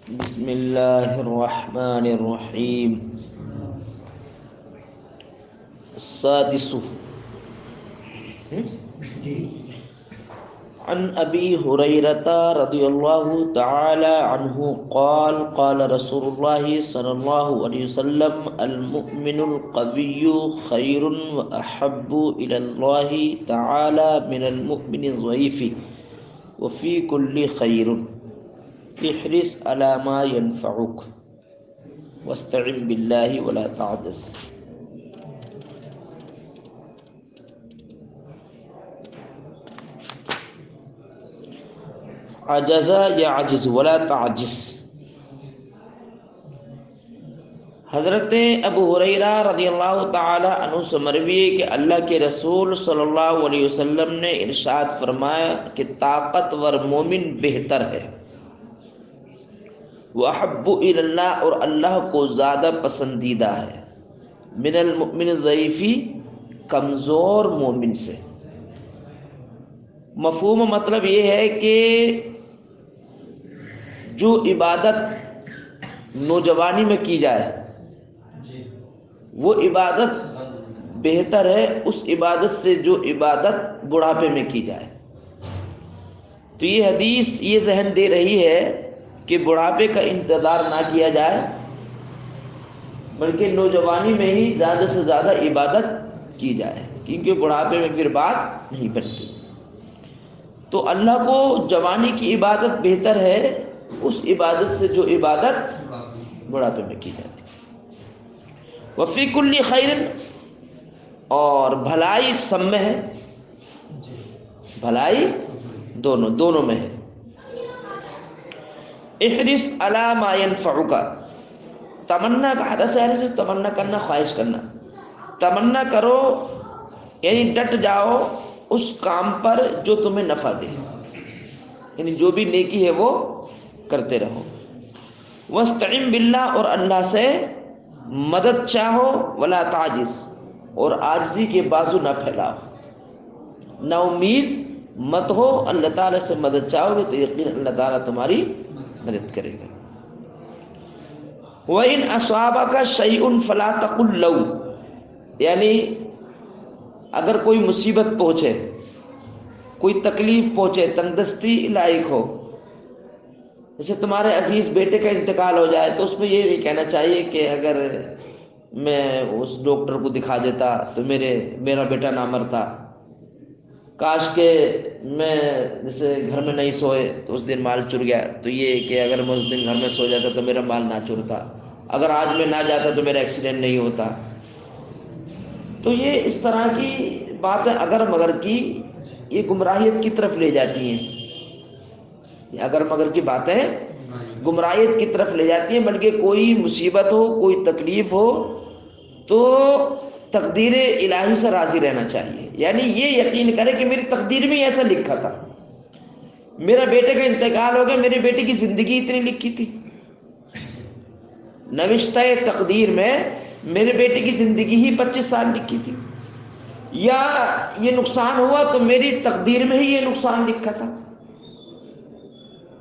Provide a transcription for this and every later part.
بسم الله الرحمن الرحيم. السادس عن أبي هريرة رضي الله تعالى عنه قال قال رسول الله صلى الله عليه وسلم المؤمن القوي خير وأحب إلى الله تعالى من المؤمن الضعيف وفي كل خير احرص على ما ينفعك واستعن بالله ولا تعجز. عجز يعجز ولا تعجز. حضرت ابو ہریرہ رضی اللہ تعالی عنہ سے مروی ہے کہ اللہ کے رسول صلی اللہ علیہ وسلم نے ارشاد فرمایا کہ طاقتور مومن بہتر ہے، وَأَحَبُّ إِلَى اللَّهِ اور اللہ کو زیادہ پسندیدہ ہے، من المؤمن الضعیف کمزور مومن سے۔ مفہوم مطلب یہ ہے کہ جو عبادت نوجوانی میں کی جائے وہ عبادت بہتر ہے اس عبادت سے جو عبادت بڑھاپے میں کی جائے۔ تو یہ حدیث یہ ذہن دے رہی ہے کہ بڑھاپے کا انتظار نہ کیا جائے بلکہ نوجوانی میں ہی زیادہ سے زیادہ عبادت کی جائے، کیونکہ بڑھاپے میں پھر بات نہیں بنتی۔ تو اللہ کو جوانی کی عبادت بہتر ہے اس عبادت سے جو عبادت بڑھاپے میں کی جاتی ہے۔ وفی کل خیر اور بھلائی سب میں ہے، بھلائی دونوں میں ہے۔ احرص علی ما ينفعک، تمنا کا حدث ہے سے تمنا کرنا، خواہش کرنا، تمنا کرو یعنی ڈٹ جاؤ اس کام پر جو تمہیں نفع دے، یعنی جو بھی نیکی ہے وہ کرتے رہو۔ واستعن باللہ اور اللہ سے مدد چاہو، ولا تعجز اور عاجزی کے بازو نہ پھیلاؤ، نا امید مت ہو، اللہ تعالیٰ سے مدد چاہو گے تو یقین اللہ تعالیٰ تمہاری مدد کرے گا۔ وَإِنْ أَصَابَكَ شَيْءٌ فَلَا تَقُلْ لَوْ، یعنی اگر کوئی مصیبت پہنچے، کوئی تکلیف پہنچے، تنگدستی لاحق ہو، جیسے تمہارے عزیز بیٹے کا انتقال ہو جائے تو اس میں یہ نہیں کہنا چاہیے کہ اگر میں اس ڈاکٹر کو دکھا دیتا تو میرا بیٹا نہ مرتا، کاش کہ میں جیسے گھر میں نہیں سوئے تو اس دن مال چر گیا، تو یہ کہ اگر میں اس دن گھر میں سو جاتا تو میرا مال نہ چرتا، اگر آج میں نہ جاتا تو میرا ایکسیڈنٹ نہیں ہوتا۔ تو یہ اس طرح کی باتیں اگر مگر کی یہ گمراہیت کی طرف لے جاتی ہیں، یہ اگر مگر کی باتیں گمراہیت کی طرف لے جاتی ہیں۔ بلکہ کوئی مصیبت ہو، کوئی تکلیف ہو تو تقدیر الہی سے راضی رہنا چاہیے، یعنی یہ یقین کرے کہ میری تقدیر میں ایسا لکھا تھا، میرا بیٹے کا انتقال ہو گیا، میرے بیٹے کی زندگی اتنی لکھی تھی، نوشتہ تقدیر میں میرے بیٹے کی زندگی ہی 25 سال لکھی تھی، یا یہ نقصان ہوا تو میری تقدیر میں ہی یہ نقصان لکھا تھا۔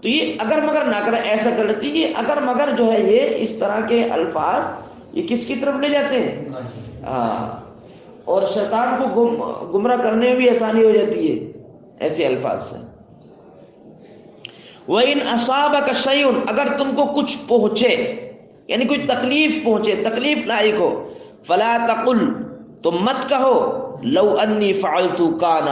تو یہ اگر مگر نہ کرے، ایسا کر لیتی، یہ اگر مگر جو ہے یہ اس طرح کے الفاظ یہ کس کی طرف لے جاتے ہیں؟ اور شیطان کو گمراہ کرنے میں بھی آسانی ہو جاتی ہے ایسے الفاظ سے۔ وَإِنْ أَصَابَكَ شَيْءٌ اگر تم کو کچھ پہنچے، یعنی کوئی تکلیف پہنچے، تکلیف لاحق ہو، فَلَا تَقُلْ تم مت کہو لَوْ أَنِّي فَعَلْتُ كَانَ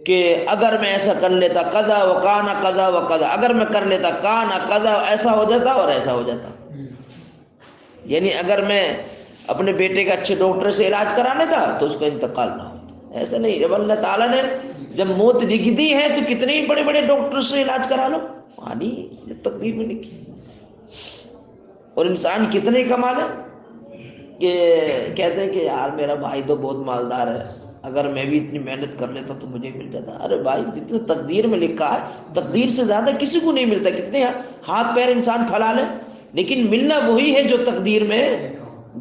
کہ اگر میں ایسا کر لیتا قضا و کانا قضا و قضا، اگر میں کر لیتا کانا قضا ایسا ہو جاتا اور ایسا ہو جاتا، یعنی اگر میں اپنے بیٹے کا اچھے ڈاکٹر سے علاج کرا لیتا تو اس کا انتقال نہ ہوتا۔ ایسا نہیں، جب اللہ تعالیٰ نے جب موت لکھ دی ہے تو کتنے ہی بڑے بڑے ڈاکٹر سے علاج کرا لو، پانی جب تقدیر میں لکھی، اور انسان کتنے کمال ہے کہ کہتے ہیں کہ یار میرا بھائی تو بہت مالدار ہے، اگر میں بھی اتنی محنت کر لیتا تو مجھے مل جاتا۔ ارے بھائی جتنے تقدیر میں لکھا ہے تقدیر سے زیادہ کسی کو نہیں ملتا، کتنے ہاتھ پیر انسان پھیلا لے لیکن ملنا وہی ہے جو تقدیر میں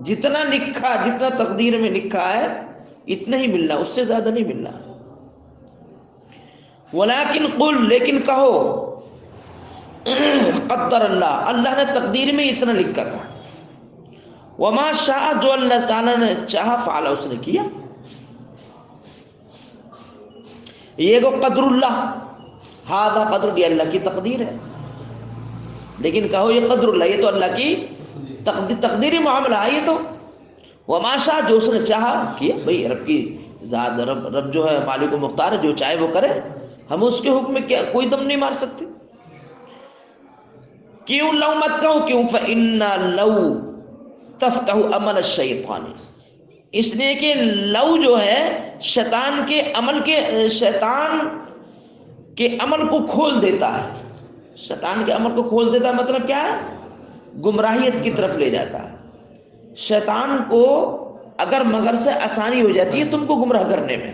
جتنا لکھا، جتنا تقدیر میں لکھا ہے اتنا ہی ملنا، اس سے زیادہ نہیں ملنا۔ ولیکن قل لیکن کہو قدر اللہ، اللہ نے تقدیر میں اتنا لکھا تھا، وما شاء، جو اللہ تعالیٰ نے چاہا، فعل، اس نے کیا. یہ کو قدر اللہ، ہذا قدر، یہ اللہ کی تقدیر ہے. لیکن کہو یہ قدر اللہ، یہ تو اللہ کی تقدیری معاملہ ہے. یہ تو وما شاء، جو اس نے چاہا کیا. بھئی رب کی ذات، رب جو ہے مالک و مختار ہے، جو چاہے وہ کرے. ہم اس کے حکم میں کیا کوئی دم نہیں مار سکتے. کیوں لو مت کہو، کیوں؟ فَإِنَّ لَوْ تَفْتَحُ عَمَلَ الشَّيْطَانِ، اس لیے کہ لو جو ہے شیطان کے عمل کو کھول دیتا ہے. شیطان کے عمل کو کھول دیتا ہے مطلب کیا ہے؟ گمراہیت کی طرف لے جاتا ہے. شیطان کو اگر مگر سے آسانی ہو جاتی ہے تم کو گمراہ کرنے میں،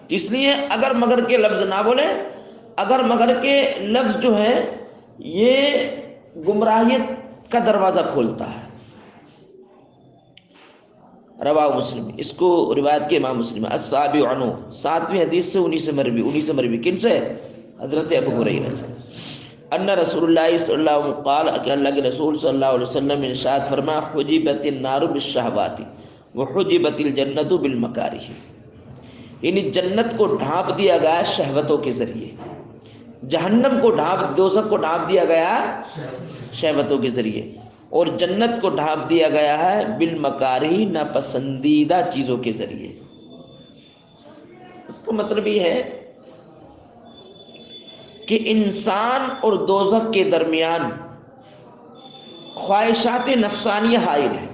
اس لیے اگر مگر کے لفظ نہ بولیں. اگر مگر کے لفظ جو ہے یہ گمراہیت کا دروازہ کھولتا ہے. رواہ مسلم، اس کو روایت کے امام مسلم. السابع عنہ، 7ویں حدیث سے 19 مروی. کن سے؟ حضرت ابو ہریرہ سے. ان رسول اللہ صلی اللہ علیہ وسلم قال، کہ اللہ کے رسول صلی اللہ علیہ وسلم نے ارشاد فرمایا، حجبت النار بالشہوات وحجبت الجنت بالمکارہ، یعنی جنت کو ڈھانپ دیا گیا شہوتوں کے ذریعے، جہنم کو دوزخ کو ڈھانپ دیا گیا شہوتوں کے ذریعے، اور جنت کو ڈھانپ دیا گیا ہے بالمکارہ، ناپسندیدہ چیزوں کے ذریعے. اس کا مطلب یہ ہے کہ انسان اور دوزخ کے درمیان خواہشات نفسانیہ حائل ہے.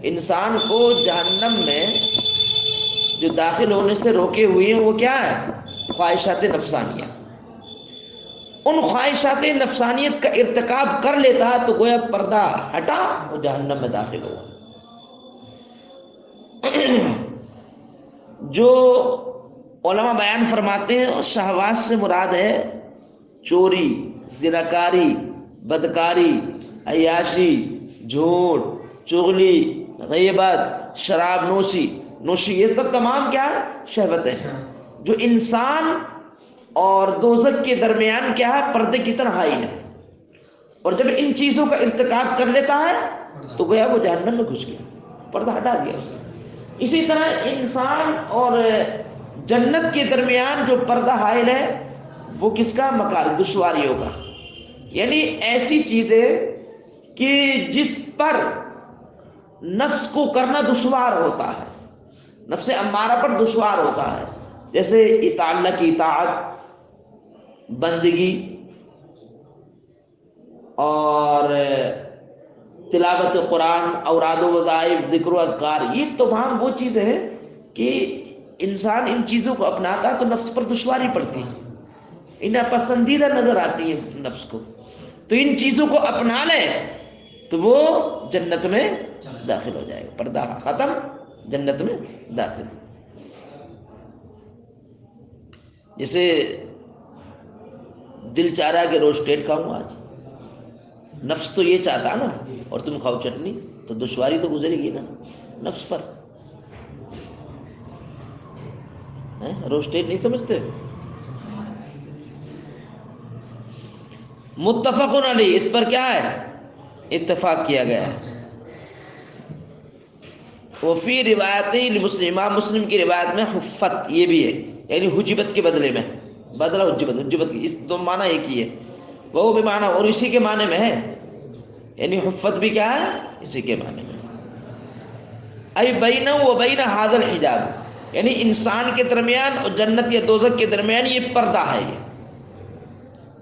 انسان کو جہنم میں جو داخل ہونے سے روکے ہوئے ہیں وہ کیا ہے؟ خواہشات نفسانیہ. ان خواہشات نفسانیت کا ارتکاب کر لیتا ہے تو گویا پردہ ہٹا، وہ جہنم میں داخل ہوا. جو علماء بیان فرماتے ہیں شہوات سے مراد ہے چوری، زناکاری، بدکاری، عیاشی، جھوٹ، چغلی، غیبت، شراب نوشی. یہ تو تمام کیا ہے؟ شہوتیں ہیں جو انسان اور دوزخ کے درمیان کیا ہے؟ پردے کی طرح حائل ہے. اور جب ان چیزوں کا ارتکاب کر لیتا ہے تو گویا وہ جہنم میں گھس گیا، پردہ ہٹا دیا اسے. اسی طرح انسان اور جنت کے درمیان جو پردہ حائل ہے وہ کس کا؟ مکار، دشواریوں کا. یعنی ایسی چیزیں کہ جس پر نفس کو کرنا دشوار ہوتا ہے، نفس امارہ پر دشوار ہوتا ہے، جیسے اللہ کی اطاعت، بندگی اور تلاوت قرآن، اوراد و وظائف، ذکر و اذکار. یہ تمام وہ چیزیں ہیں کہ انسان ان چیزوں کو اپناتا ہے تو نفس پر دشواری پڑتی ہے، انہیں پسندیدہ نظر آتی ہے نفس کو. تو ان چیزوں کو اپنا لے تو وہ جنت میں داخل ہو جائے گا. پردہ ختم، جنت میں داخل. جیسے دل چاہ رہا ہے کہ روسٹیڈ کھاؤں آج، نفس تو یہ چاہتا نا، اور تم کھاؤ چٹنی، تو دشواری تو گزرے گی نا نفس پر. روسٹیڈ نہیں سمجھتے؟ متفق علیہ، اس پر کیا ہے؟ اتفاق کیا گیا ہے. وفی روایتی لمسلم، امام مسلم کی روایت میں حفت یہ بھی ہے، یعنی حجبت کے بدلے میں، بدلہ حجبت کی، اس دو معنی ایک ہی ہے. وہ بھی معنی اور اسی کے معنی میں ہے، یعنی حفت بھی کیا ہے؟ اسی کے معنی میں. ای بینہ و بین ھذا الحجاب، یعنی انسان کے درمیان اور جنت یا دوزخ کے درمیان یہ پردہ ہے، یہ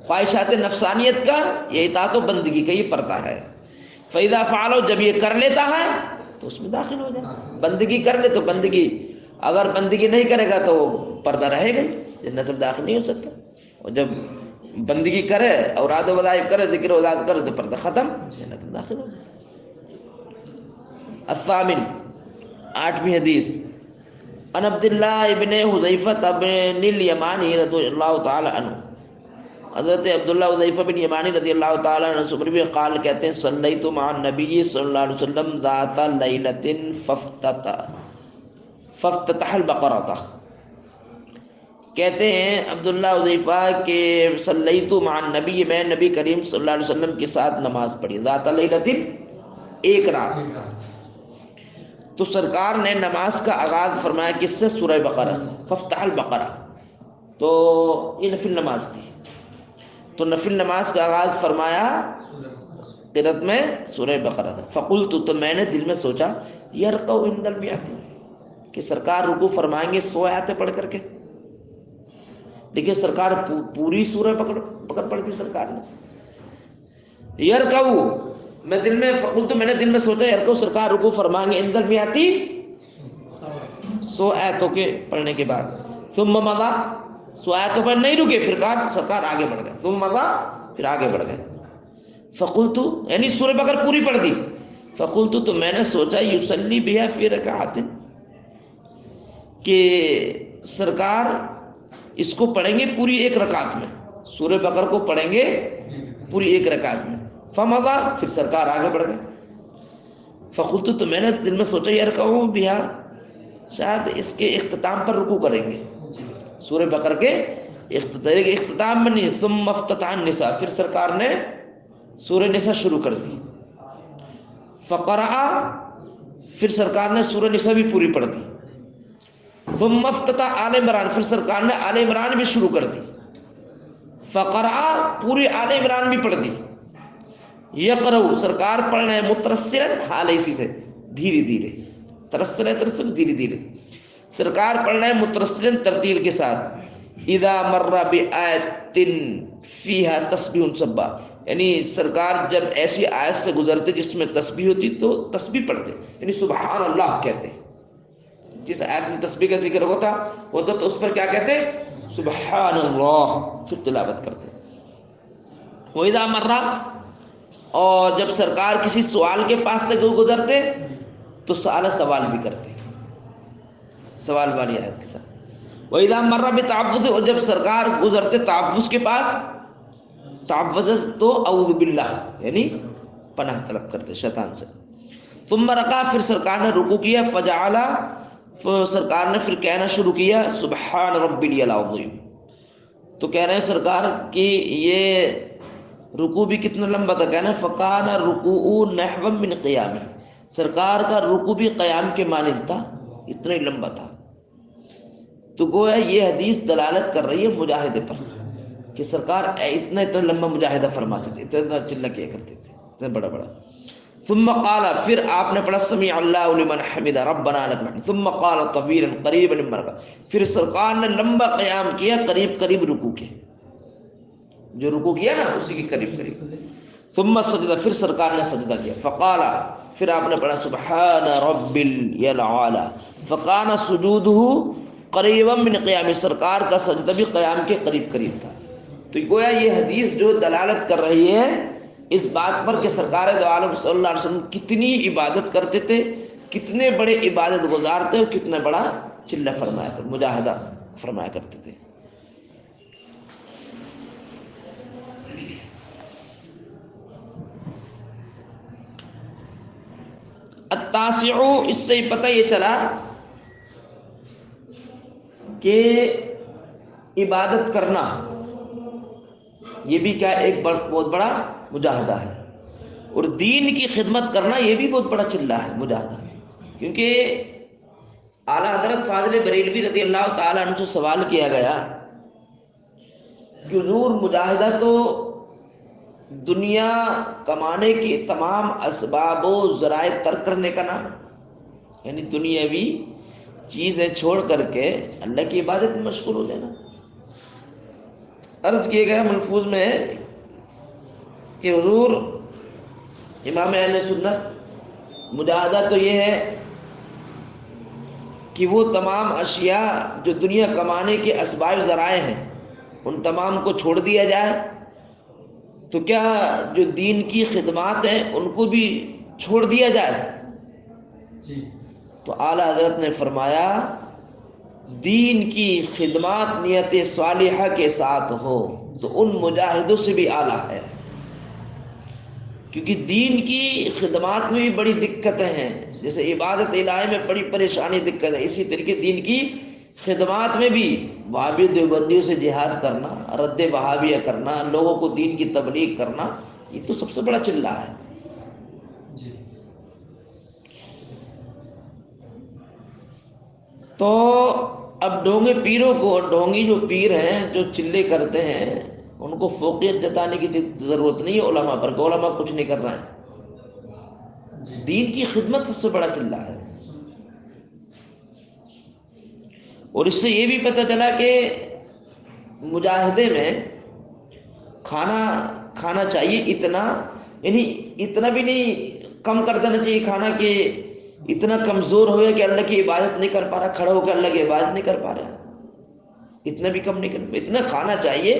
خواہشات نفسانیت کا، یہ اطاعت و بندگی کا یہ پردہ ہے. فَإِذَا فَعَلَ، جب یہ کر لیتا ہے تو اس میں داخل ہو جائے. بندگی کر لے تو بندگی، اگر بندگی نہیں کرے گا تو پردہ رہے گا، جنت میں داخل نہیں ہو سکتا. اور جب بندگی کرے، اوراد و وظائف کرے، ذکر و اذکار کرے تو پردہ ختم، جنت میں داخل ہو جائے. الثامن، 8ویں حدیث. عن عبداللہ ابن حذیفہ بن الیمانی رضی اللہ تعالی عنہ، حضرت عبداللہ حذیفہ بن یمانی رضی اللہ تعالی عنہ سے مروی قال، کہتے ہیں صلیت مع النبی صلی اللہ علیہ وسلم ذات لیلۃ فافتتح البقرۃ، کہتے ہیں عبداللہ حذیفہ کہ صلیت مع النبی، میں نبی کریم صلی اللہ علیہ وسلم کے ساتھ نماز پڑھی، ذات لیلۃ، ایک رات، تو سرکار نے نماز کا آغاز فرمایا کس سے؟ سورہ بقرہ سے، فافتح البقرہ، تو یہ نفل نماز تھی، تو نفل نماز کا آغاز فرمایا قرأت میں سورہ بقرہ سے، فقلت، تو میں نے دل میں سوچا یرقع عند المئات، کہ سرکار رکوع فرمائیں گے 100 آیتیں پڑھ کر کے، دیکھیے سرکار پوری سورہ پکڑ پڑتی سرکار نے، یرقع، میں دل میں فقلت، میں نے دل میں سوچا یرقع، سرکار رکوع فرمائیں گے عند المئات 100 آیتوں کے پڑھنے کے بعد، ثم مضى، 100 آیتوں پر نہیں رکے، پھر سرکار آگے بڑھ گئے، ثم مضى، پھر آگے بڑھ گئے، فقلت، یعنی سورہ بقرہ پوری پڑھ دی، فقلت، تو میں نے سوچا یصلی بها فی رکعۃ، کہ سرکار اس کو پڑھیں گے پوری ایک رکعت میں، سورہ بقرہ کو پڑھیں گے پوری ایک رکعت میں، فمضى، پھر سرکار آگے بڑھ گئے، فقلت، تو میں نے دل میں سوچا یرکع بها، شاید اس کے اختتام پر رکوع کریں گے، سورہ بقرہ کے اختتام میں نہیں، ثم افتتح النساء، پھر سرکار نے سورہ نساء شروع کر دی، فقرأ، پھر سرکار نے سورہ نساء بھی پوری پڑھ دی، ثم افتتح آل عمران، پھر سرکار نے آل عمران بھی شروع کر دی، فقرأ، پوری آل عمران بھی پڑھ دی، یقرأ، سرکار پڑھ رہے ہیں مترسلا، حال اسی سے دھیرے دھیرے، ترسل دھیرے دھیرے، سرکار پڑھ رہے ہیں مترسلا ترتیل کے ساتھ، اذا مر بآیت فیہا تسبیح سبا، یعنی سرکار جب ایسی آیت سے گزرتے جس میں تسبیح ہوتی تو تسبیح پڑھتے، یعنی سبحان اللہ کہتے، جس آیت میں تسبیح کا ذکر ہوتا تو اس پر کیا کہتے؟ سبحان اللہ، پھر تلاوت کرتے، وَإِذَا مَرَّ، اور جب سرکار کسی سوال کے پاس سے گزرتے تو سوال بھی کرتے، سوال والی آیت کے ساتھ، وَإِذَا مَرَّ بِتَعَوُّذٍ، اور جب سرکار گزرتے تعوذ کے پاس، تعوذ تو اعوذ باللہ، یعنی پناہ طلب کرتے شیطان سے، ثم رکع، پھر سرکار نے رکوع کیا، فجعل، سرکار نے پھر کہنا شروع کیا سبحان ربی العظیم، تو کہہ رہے ہیں سرکار کہ یہ رکوع بھی کتنا لمبا تھا، کہنا فکان رکوع نحو من قیام، سرکار کا رکوع بھی قیام کے مانند تھا، اتنا ہی لمبا تھا، تو گویا یہ حدیث دلالت کر رہی ہے مجاہدے پر، کہ سرکار اتنا لمبا مجاہدہ فرماتے تھے، اتنا چلہ کیا کرتے تھے، اتنا بڑا بڑا، ثم قال، پھر آپ نے پڑھا سمیع اللہ لمن حمدہ ربنا لک الحمد، ثم قال طویلا قریبا مما رکع، پھر سرکار نے لمبا قیام کیا، قریب قریب رکوع کے، جو رکوع کیا نا اسی کے قریب قریب، ثم سجد، پھر سرکار نے سجدہ کیا، فقال، پھر آپ نے پڑھا سبحان رب الاعلی، فقال سجودہ قریبا من قیام، سرکار کا سجدہ بھی قیام کے قریب قریب تھا، تو گویا یہ حدیث جو دلالت کر رہی ہے اس بات پر کہ سرکار دو عالم صلی اللہ علیہ وسلم کتنی عبادت کرتے تھے، کتنے بڑے عبادت گزار تھے، اور کتنا بڑا چلہ فرمایا کر مجاہدہ فرمایا کرتے تھے۔ التاسع، اس سے ہی پتہ یہ چلا کہ عبادت کرنا یہ بھی کیا ایک بہت بڑا مجاہدہ ہے، اور دین کی خدمت کرنا یہ بھی بہت بڑا چلہ ہے، مجاہدہ، کیونکہ اعلیٰ حضرت فاضل بریلوی رضی اللہ تعالیٰ عنہ سے سوال کیا گیا کہ حضور مجاہدہ تو دنیا کمانے کے تمام اسباب و ذرائع ترک کرنے کا نام، یعنی دنیاوی چیزیں چھوڑ کر کے اللہ کی عبادت میں مشغول ہو جانا۔ عرض کیے گئے ملفوظ میں کہ حضور امام اہل سنت مجاہدہ تو یہ ہے کہ وہ تمام اشیاء جو دنیا کمانے کے اسباب ذرائع ہیں ان تمام کو چھوڑ دیا جائے، تو کیا جو دین کی خدمات ہیں ان کو بھی چھوڑ دیا جائے؟ تو اعلیٰ حضرت نے فرمایا دین کی خدمات نیت صالحہ کے ساتھ ہو تو ان مجاہدوں سے بھی اعلیٰ ہے، کیونکہ دین کی خدمات میں بھی بڑی دقتیں ہیں، جیسے عبادت الہی میں بڑی پریشانی دقت ہے، اسی طریقے دین کی خدمات میں بھی وہابی دیوبندیوں سے جہاد کرنا، رد وہابیہ کرنا، لوگوں کو دین کی تبلیغ کرنا، یہ تو سب سے بڑا چلہ ہے۔ تو اب ڈھونگے پیروں کو، ڈھونگی جو پیر ہیں جو چلے کرتے ہیں، ان کو فوقیت جتانے کی ضرورت نہیں ہے علماء پر، کہ علماء کچھ نہیں کر رہے ہیں۔ دین کی خدمت سب سے بڑا چلہ ہے۔ اور اس سے یہ بھی پتہ چلا کہ مجاہدے میں کھانا چاہیے اتنا، یعنی اتنا بھی نہیں کم کر دینا چاہیے کھانا کہ اتنا کمزور ہو گیا کہ اللہ کی عبادت نہیں کر پا رہا، کھڑا ہو کے اللہ کی عبادت نہیں کر پا رہا، اتنا بھی کم نہیں کرنا، اتنا کھانا چاہیے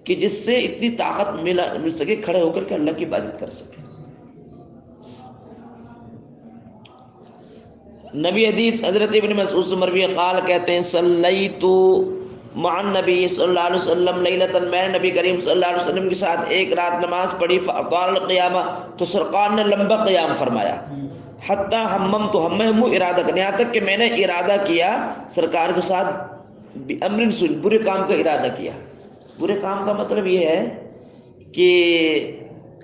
کہ جس سے اتنی طاقت مل سکے کھڑے ہو کر کے اللہ کی عبادت کر سکے۔ نبی حدیث حضرت ابن مسعود سے مروی قال کہتے ہیں صلیت مع النبی صلی اللہ علیہ وسلم لیلۃ، میں نبی کریم صلی اللہ علیہ وسلم کے ساتھ ایک رات نماز پڑھی، فاطال القیامہ، تو سرکار نے لمبا قیام فرمایا، حتی ہممت، ہمم ارادہ کرنے، یہاں تک کہ میں نے ارادہ کیا سرکار کے ساتھ بامر سوء، برے کام کا ارادہ کیا۔ برے کام کا مطلب یہ ہے کہ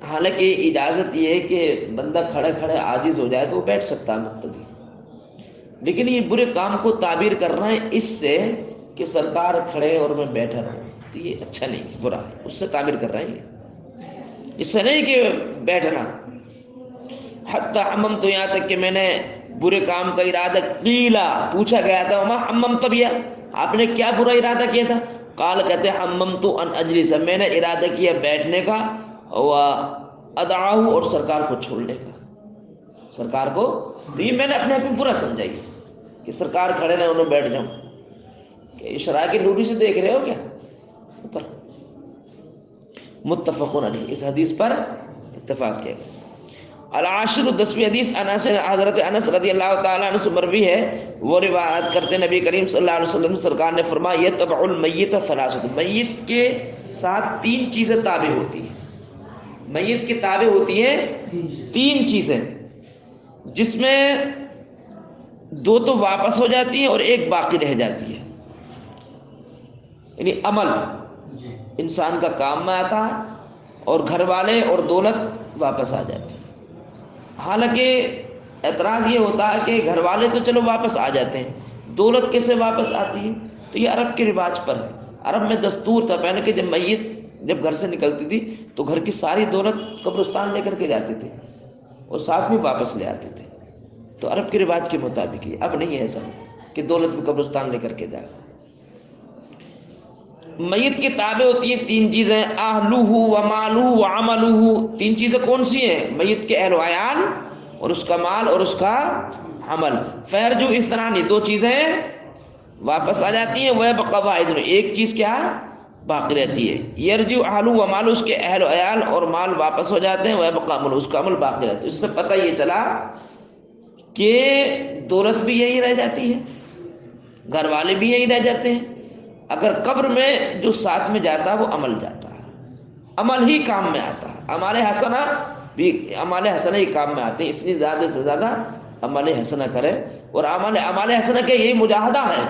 حالانکہ اجازت یہ ہے کہ بندہ کھڑے کھڑے عاجز ہو جائے تو وہ بیٹھ سکتا ہے مقتدی، لیکن یہ برے کام کو تعبیر کر رہے ہیں اس سے کہ سرکار کھڑے اور میں بیٹھا رہوں، تو یہ اچھا نہیں ہے، برا ہے، اس سے تعبیر کر رہے ہیں، اس سے نہیں کہ بیٹھنا۔ حتی حممت، یہاں تک کہ میں نے برے کام کا ارادہ، قیلا، پوچھا گیا تھا وما حممت بیا، آپ نے کیا برا ارادہ کیا تھا؟ قال، کہتے حممت ان اجلس، میں نے ارادہ کیا بیٹھنے کا، ادعاہ، اور سرکار کو چھوڑنے کا، سرکار کو، تو یہ میں نے اپنے آپ میں برا سمجھا کہ سرکار کھڑے رہے انہوں بیٹھ جاؤں، کہ اشراء کی نوری سے دیکھ رہے ہو کیا اوپر؟ متفقون علیہ، اس حدیث پر اتفاق کیا گیا۔ العاشر، 10ویں حدیث، انس، حضرت انس رضی اللہ تعالیٰ عنہ سے مروی ہے، وہ روایت کرتے نبی کریم صلی اللہ علیہ وسلم سرکار نے فرمایا یتبع المیت ثلاثۃ، میت کے ساتھ 3 چیزیں تابع ہوتی ہیں، میت کے تابع ہوتی ہیں 3 چیزیں، جس میں 2 تو واپس ہو جاتی ہیں اور 1 باقی رہ جاتی ہے، یعنی عمل انسان کا کام میں آتا ہے، اور گھر والے اور دولت واپس آ جاتی ہے۔ حالانکہ اعتراض یہ ہوتا ہے کہ گھر والے تو چلو واپس آ جاتے ہیں، دولت کیسے واپس آتی ہے؟ تو یہ عرب کے رواج پر ہے، عرب میں دستور تھا پہلے کہ جب میت جب گھر سے نکلتی تھی تو گھر کی ساری دولت قبرستان لے کر کے جاتے تھے اور ساتھ میں واپس لے آتے تھے، تو عرب کے رواج کے مطابق ہی، اب نہیں ہے ایسا کہ دولت بھی قبرستان لے کر کے جائے۔ میت کے تابع ہوتی ہیں 3 چیزیں، اہلہ و مالہ و عملہ، 3 چیزیں کون سی ہیں؟ میت کے اہل و عیال اور اس کا مال اور اس کا عمل۔ فیرجو اثنان، 2 چیزیں واپس آ جاتی ہیں، ویبقی واحد، 1 چیز کیا باقی رہتی ہے۔ یرجو اہلہ و مالہ، اس کے اہل و عیال اور مال واپس ہو جاتے ہیں، ویبقی عملہ، اس کا عمل باقی رہتا ہے۔ اس سے پتہ یہ چلا کہ دولت بھی یہی رہ جاتی ہے، گھر والے بھی یہی رہ جاتے ہیں، اگر قبر میں جو ساتھ میں جاتا ہے وہ عمل جاتا ہے، عمل ہی کام میں آتا ہے، اعمال حسنہ بھی، اعمال حسنہ ہی کام میں آتے ہیں، اس لیے زیادہ سے زیادہ اعمال حسنہ کرے، اور اعمال حسنہ کے یہی مجاہدہ ہے،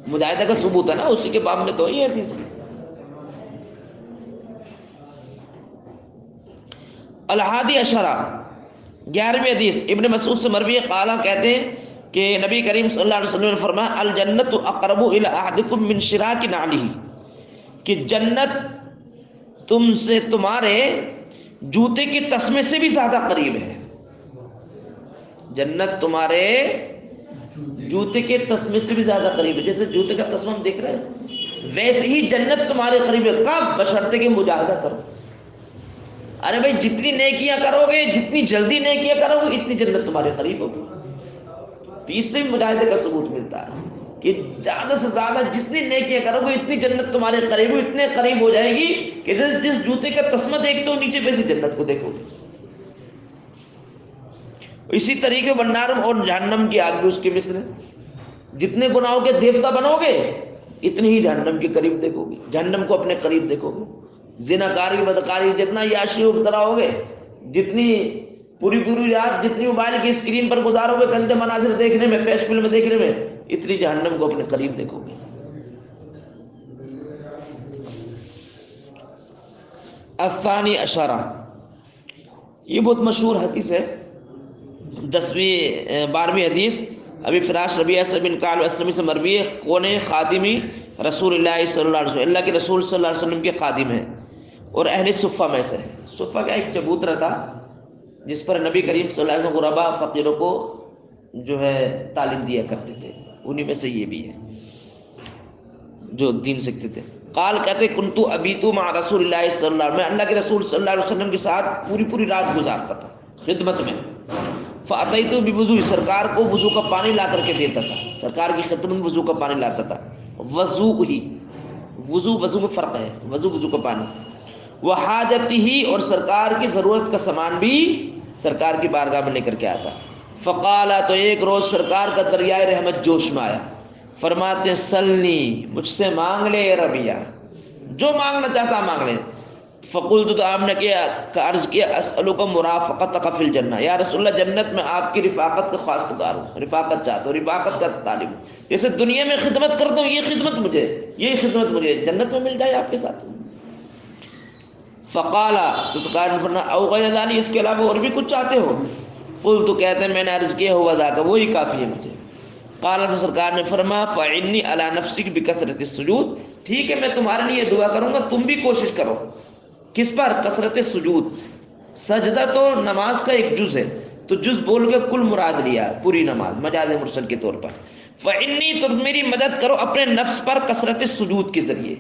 مجاہدہ کا ثبوت ہے نا، اسی کے باب میں تو یہ حدیث۔ الحادی عشرہ، 11ویں حدیث، ابن مسعود سے مروی قالا، کہتے ہیں کہ نبی کریم صلی اللہ علیہ وسلم نے فرمایا الجنت اقرب الی احدکم من شراک نعلہ، کہ جنت تم سے تمہارے جوتے کے تسمے سے بھی زیادہ قریب ہے، جنت تمہارے جوتے کے تسمے سے بھی زیادہ قریب ہے، جیسے جوتے کا تسمہ ہم دیکھ رہے ہیں ویسے ہی جنت تمہارے قریب ہے، کب؟ بشرطے کہ مجاہدہ کرو۔ ارے بھائی جتنی نیکیاں کرو گے، جتنی جلدی نیکیاں کرو گے، اتنی جنت تمہارے قریب ہوگی۔ تیسرے مجاہدے کا ثبوت ملتا ہے کہ زیادہ سے زیادہ جتنی نیکیاں کرو گے اتنی جنت تمہارے قریب ہو، اتنے قریب ہو جائے گی کہ جس جوتے کا تسمہ دیکھتے ہو نیچے ویسے جنت کو دیکھو گے۔ اسی طریقے بنارم اور جہنم کی آگ بھی اس کے مثل ہے، جتنے گناہوں کے دیوتا بنو گے اتنی ہی جہنم کے قریب دیکھو گے، جہنم کو اپنے قریب دیکھو گے۔ زناکاری بدکاری جتنا یاشی مبتلا ہوگے، جتنی پوری رات جتنی موبائل کی اسکرین پر گزارو گے گندے مناظر دیکھنے میں، فیش فلم دیکھنے میں، اتنی جہنم کو اپنے قریب دیکھو گے۔ الثانی عشرہ، یہ بہت مشہور حدیث ہے، 12ویں حدیث ابھی فراش ربیعہ سے بن کعب اسلمی سے مروی ہے، کون خادمی رسول اللہ صلی اللہ علیہ وسلم، اللہ کے رسول صلی اللہ علیہ وسلم کے خادم ہیں اور اہل صفہ میں سے ہے۔ صفہ کا ایک چبوترا تھا جس پر نبی کریم صلی اللہ علیہ وسلم غربا فقیروں کو جو ہے تعلیم دیا کرتے تھے، انہی میں سے یہ بھی ہے جو دین سیکھتے تھے۔ قال کہتے کنتو ابیتو مع رسول اللہ صلی اللہ علیہ وسلم، میں اللہ کے رسول صلی اللہ علیہ وسلم کے ساتھ پوری رات گزارتا تھا خدمت میں۔ فاتیتو بوضو، سرکار کو وضو کا پانی لا کر کے دیتا تھا، سرکار کی خدمت میں وضو کا پانی لاتا تھا۔ وضو میں فرق ہے، وضو کا پانی، وحاجتی ہی، اور سرکار کی ضرورت کا سامان بھی سرکار کی بارگاہ میں لے کر کے آتا۔ فقالا، تو ایک روز سرکار کا دریائے رحمت جوش میں آیا، فرماتے سلنی، مجھ سے مانگ لے اے ربیہ، جو مانگنا چاہتا مانگ لے۔ فقلت، تو آپ نے عرض کیا اسألک مرافقتک فی الجنہ، یا رسول اللہ جنت میں آپ کی رفاقت کا خواستگار ہوں، رفاقت چاہتا ہوں، رفاقت کا طالب ہوں، جیسے دنیا میں خدمت کرتا ہوں یہ خدمت مجھے جنت میں مل جائے آپ کے ساتھ۔ فقالا، تو سرکار نے فرمایا او غیر ذلک، اس کے علاوہ اور بھی کچھ چاہتے ہو؟ قلت، تو کہتے ہیں میں نے عرض کیا ہوا ذاک، وہی کافی ہے مجھے۔ قال، تو سرکار نے فرمایا فعنی علی نفسک بکثرت السجود، ٹھیک ہے میں تمہارے لیے دعا کروں گا، تم بھی کوشش کرو۔ کس پر؟ کثرت سجود، سجدہ تو نماز کا ایک جز ہے، تو جز بول کے کل مراد لیا، پوری نماز مجاز مرسل کے طور پر۔ فعنی، تو میری مدد کرو اپنے نفس پر کثرت سجود کے ذریعے،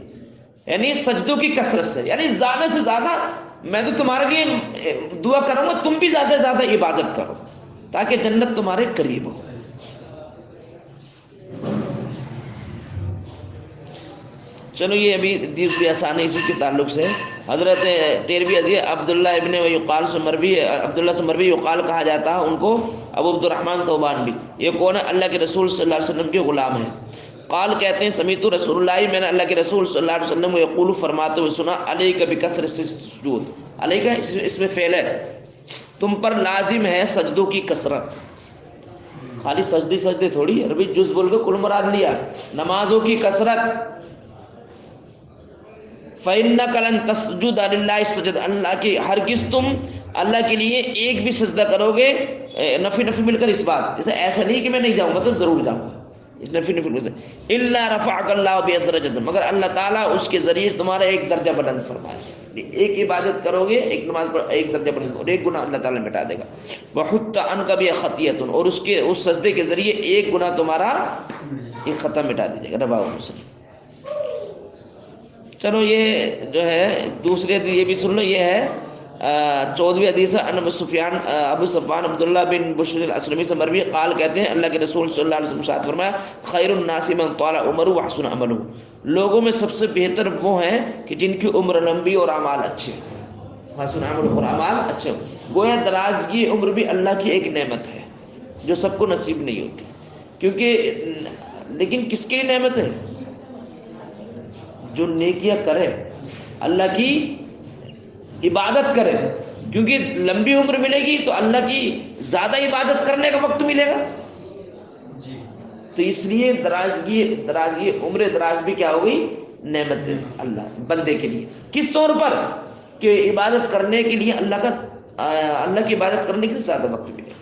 یعنی سجدوں کی کثرت سے، یعنی زیادہ سے زیادہ میں تو تمہارے لیے دعا کروں گا، تم بھی زیادہ سے زیادہ عبادت کرو تاکہ جنت تمہارے قریب ہو۔ چلو یہ ابھی دوسری آسانی اسی کے تعلق سے حضرت 13ویں حدیث عبداللہ ابن یقال سے مروی، عبداللہ سے مروی یقال کہا جاتا ہے ان کو، ابو عبد الرحمن ثوبان بھی، یہ کون ہے؟ اللہ کے رسول صلی اللہ علیہ وسلم کے غلام ہیں۔ قال کہتے ہیں سمیت رسول اللہ، میں نے اللہ کے رسول صلی اللہ علیہ وسلم کو یقول فرماتے ہوئے سنا علیک بکثرت السجود، علیک اس میں فعل ہے، تم پر لازم ہے سجدوں کی کثرت، خالی سجدے تھوڑی، عربی جز بول کے کل مراد لیا، نمازوں کی کثرت۔ فَإِنَّكَ لَن تَسْجُدَ لِلَّهِ سجد، اللہ کی ہرگز تم اللہ کے لیے ایک بھی سجدہ کرو گے، نفی مل کر اس بات، جیسے ایسا نہیں کہ میں نہیں جاؤں گا، تو ضرور جاؤں گا، اس نفی مل سے الا رفعک اللہ بہ درجۃ، مگر اللہ تعالیٰ اس کے ذریعے تمہارا ایک درجہ بلند فرمائے، ایک عبادت کرو گے، ایک نماز پر ایک درجہ بلند، اور ایک گناہ اللہ تعالیٰ مٹا دے گا۔ وحط عنک بہ خطیۃ، اور اس کے اس سجدے کے ذریعے ایک گناہ تمہارا ایک خطا مٹا دے جائے گا۔ رواه مسلم۔ چلو یہ جو ہے دوسری حدیث یہ بھی سن لو، یہ ہے 14ویں حدیث ان ابو صفوان عبداللہ بن بشر الاسلمی سے مروی، قال کہتے ہیں اللہ کے رسول صلی اللہ علیہ وسلم نے فرمایا خیر الناس من طال عمره وحسن عمله، لوگوں میں سب سے بہتر وہ ہیں کہ جن کی عمر لمبی اور اعمال اچھے، حسن عمل اور اعمال اچھے۔ گویا درازگی عمر بھی اللہ کی ایک نعمت ہے جو سب کو نصیب نہیں ہوتی، کیونکہ لیکن کس کی نعمت ہے؟ جو نیکیاں کرے، اللہ کی عبادت کرے، کیونکہ لمبی عمر ملے گی تو اللہ کی زیادہ عبادت کرنے کا وقت ملے گا، تو اس لیے درازگی عمر دراز بھی کیا ہوگی؟ نعمت ہے اللہ بندے کے لیے۔ کس طور پر؟ کہ عبادت کرنے کے لیے اللہ کی عبادت کرنے کے لیے زیادہ وقت ملے گا۔